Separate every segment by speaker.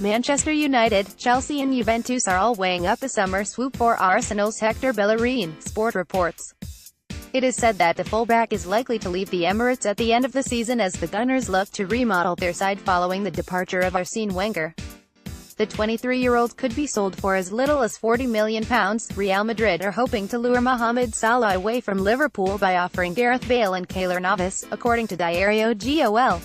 Speaker 1: Manchester United, Chelsea and Juventus are all weighing up a summer swoop for Arsenal's Hector Bellerin, Sport reports. It is said that the fullback is likely to leave the Emirates at the end of the season as the Gunners look to remodel their side following the departure of Arsene Wenger. The 23-year-old could be sold for as little as £40 million. Real Madrid are hoping to lure Mohamed Salah away from Liverpool by offering Gareth, Bale and Keylor Navas, according to Diario Gol.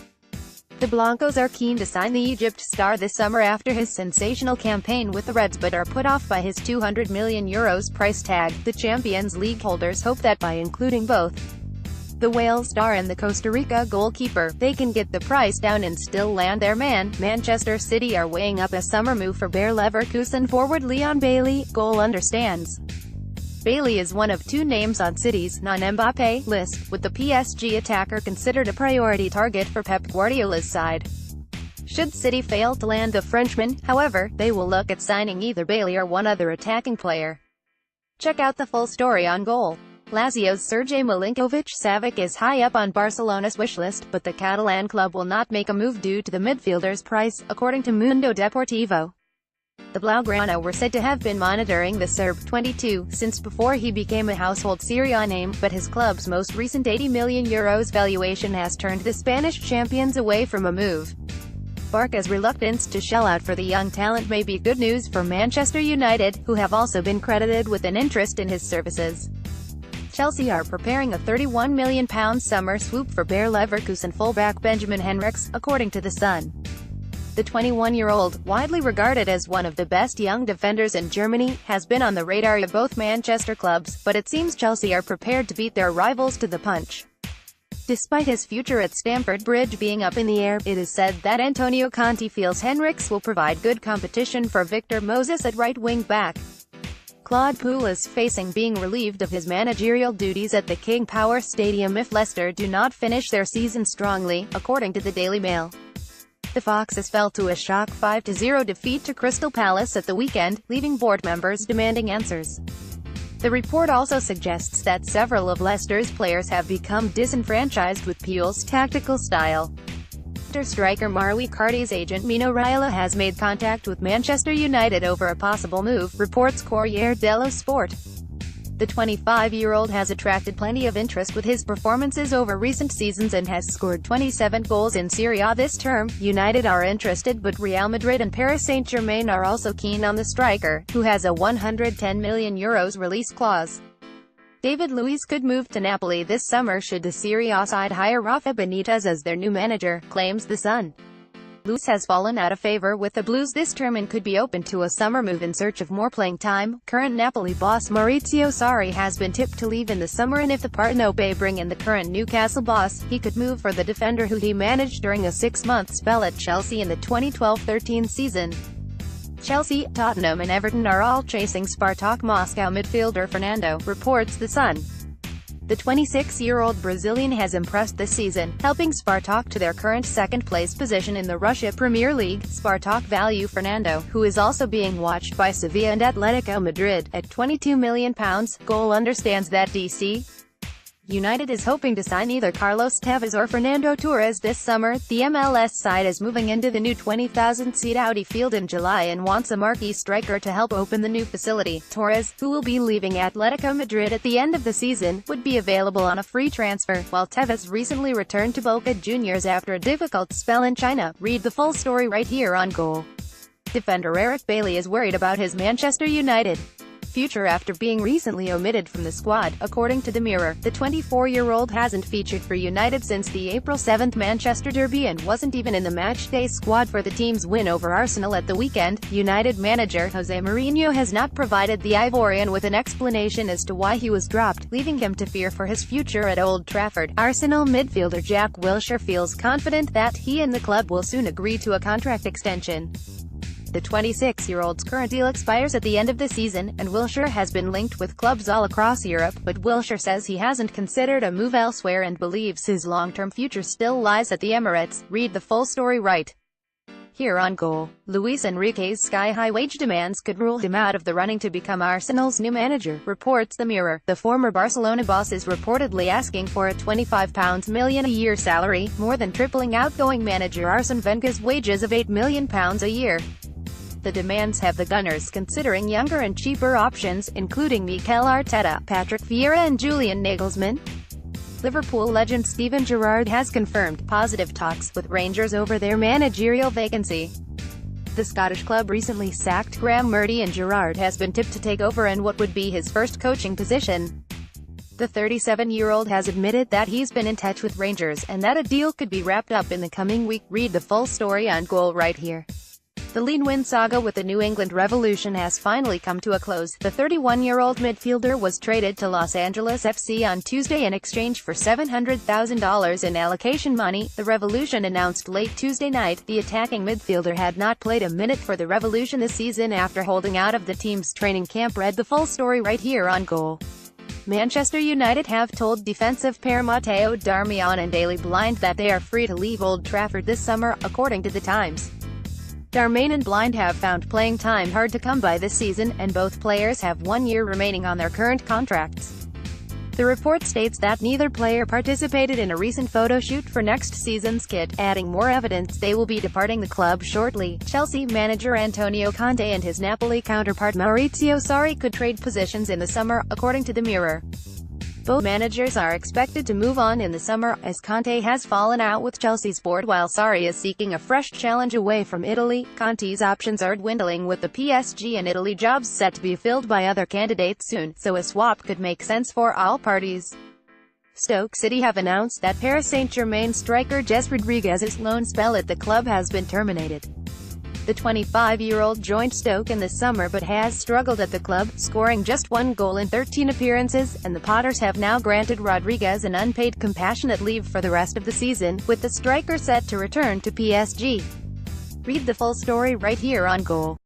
Speaker 1: The Blancos are keen to sign the Egypt star this summer after his sensational campaign with the Reds, but are put off by his €200 million price tag. The Champions League holders hope that by including both the Wales star and the Costa Rica goalkeeper, they can get the price down and still land their man. Manchester City are weighing up a summer move for Bayer Leverkusen forward Leon Bailey. Gol understands Bailey is one of two names on City's non-Mbappé list, with the PSG attacker considered a priority target for Pep Guardiola's side. Should City fail to land the Frenchman, however, they will look at signing either Bailey or one other attacking player. Check out the full story on Gol. Lazio's Sergej Milinkovic-Savic is high up on Barcelona's wishlist, but the Catalan club will not make a move due to the midfielder's price, according to Mundo Deportivo. The Blaugrana were said to have been monitoring the Serb, 22, since before he became a household Serie A name, but his club's most recent €80 million valuation has turned the Spanish champions away from a move. Barca's reluctance to shell out for the young talent may be good news for Manchester United, who have also been credited with an interest in his services. Chelsea are preparing a £31 million summer swoop for Bayer Leverkusen fullback Benjamin Henrichs, according to The Sun. The 21-year-old, widely regarded as one of the best young defenders in Germany, has been on the radar of both Manchester clubs, but it seems Chelsea are prepared to beat their rivals to the punch. Despite his future at Stamford Bridge being up in the air, it is said that Antonio Conte feels Henrichs will provide good competition for Victor Moses at right wing-back. Claude Puel is facing being relieved of his managerial duties at the King Power Stadium if Leicester do not finish their season strongly, according to the Daily Mail. The Foxes fell to a shock 5-0 defeat to Crystal Palace at the weekend, leaving board members demanding answers. The report also suggests that several of Leicester's players have become disenfranchised with Puel's tactical style. Striker Mauro Icardi's agent Mino Raiola has made contact with Manchester United over a possible move, reports Corriere dello Sport. The 25-year-old has attracted plenty of interest with his performances over recent seasons and has scored 27 goals in Serie A this term. United are interested, but Real Madrid and Paris Saint-Germain are also keen on the striker, who has a €110 million release clause. David Luiz could move to Napoli this summer should the Serie A side hire Rafa Benitez as their new manager, claims The Sun. Luiz has fallen out of favor with the Blues this term and could be open to a summer move in search of more playing time. Current Napoli boss Maurizio Sarri has been tipped to leave in the summer, and if the Partenopei bring in the current Newcastle boss, he could move for the defender who he managed during a 6-month spell at Chelsea in the 2012-13 season. Chelsea, Tottenham and Everton are all chasing Spartak Moscow midfielder Fernando, reports The Sun. The 26-year-old Brazilian has impressed this season, helping Spartak to their current second-place position in the Russia Premier League. Spartak value Fernando, who is also being watched by Sevilla and Atletico Madrid, at £22 million. Gol understands that DC United is hoping to sign either Carlos Tevez or Fernando Torres this summer. The MLS side is moving into the new 20,000-seat Audi Field in July and wants a marquee striker to help open the new facility. Torres, who will be leaving Atletico Madrid at the end of the season, would be available on a free transfer, while Tevez recently returned to Boca Juniors after a difficult spell in China. Read the full story right here on Gol. Defender Eric Bailly is worried about his Manchester United future after being recently omitted from the squad, according to The Mirror. The 24-year-old hasn't featured for United since the April 7 Manchester derby and wasn't even in the matchday squad for the team's win over Arsenal at the weekend. United manager Jose Mourinho has not provided the Ivorian with an explanation as to why he was dropped, leaving him to fear for his future at Old Trafford. Arsenal midfielder Jack Wilshere feels confident that he and the club will soon agree to a contract extension. The 26-year-old's current deal expires at the end of the season, and Wilshere has been linked with clubs all across Europe, but Wilshere says he hasn't considered a move elsewhere and believes his long-term future still lies at the Emirates. Read the full story right here on Goal. Luis Enrique's sky-high wage demands could rule him out of the running to become Arsenal's new manager, reports the Mirror. The former Barcelona boss is reportedly asking for a £25 million a year salary, more than tripling outgoing manager Arsene Wenger's wages of £8 million a year. The demands have the Gunners considering younger and cheaper options, including Mikel Arteta, Patrick Vieira and Julian Nagelsmann. Liverpool legend Steven Gerrard has confirmed positive talks with Rangers over their managerial vacancy. The Scottish club recently sacked Graham Murdy and Gerrard has been tipped to take over in what would be his first coaching position. The 37-year-old has admitted that he's been in touch with Rangers and that a deal could be wrapped up in the coming week. Read the full story on Goal right here. The lean-win saga with the New England Revolution has finally come to a close. The 31-year-old midfielder was traded to Los Angeles FC on Tuesday in exchange for $700,000 in allocation money, the Revolution announced late Tuesday night. The attacking midfielder had not played a minute for the Revolution this season after holding out of the team's training camp. Read the full story right here on Goal. Manchester United have told defensive pair Matteo Darmian and Daily Blind that they are free to leave Old Trafford this summer, according to The Times. Darmian and Blind have found playing time hard to come by this season, and both players have 1 year remaining on their current contracts. The report states that neither player participated in a recent photo shoot for next season's kit, adding more evidence they will be departing the club shortly. Chelsea manager Antonio Conte and his Napoli counterpart Maurizio Sarri could trade positions in the summer, according to The Mirror. Both managers are expected to move on in the summer, as Conte has fallen out with Chelsea's board while Sarri is seeking a fresh challenge away from Italy. Conte's options are dwindling with the PSG and Italy jobs set to be filled by other candidates soon, so a swap could make sense for all parties. Stoke City have announced that Paris Saint-Germain striker Jess Rodriguez's loan spell at the club has been terminated. The 25-year-old joined Stoke in the summer but has struggled at the club, scoring just 1 goal in 13 appearances, and the Potters have now granted Rodriguez an unpaid compassionate leave for the rest of the season, with the striker set to return to PSG. Read the full story right here on Goal.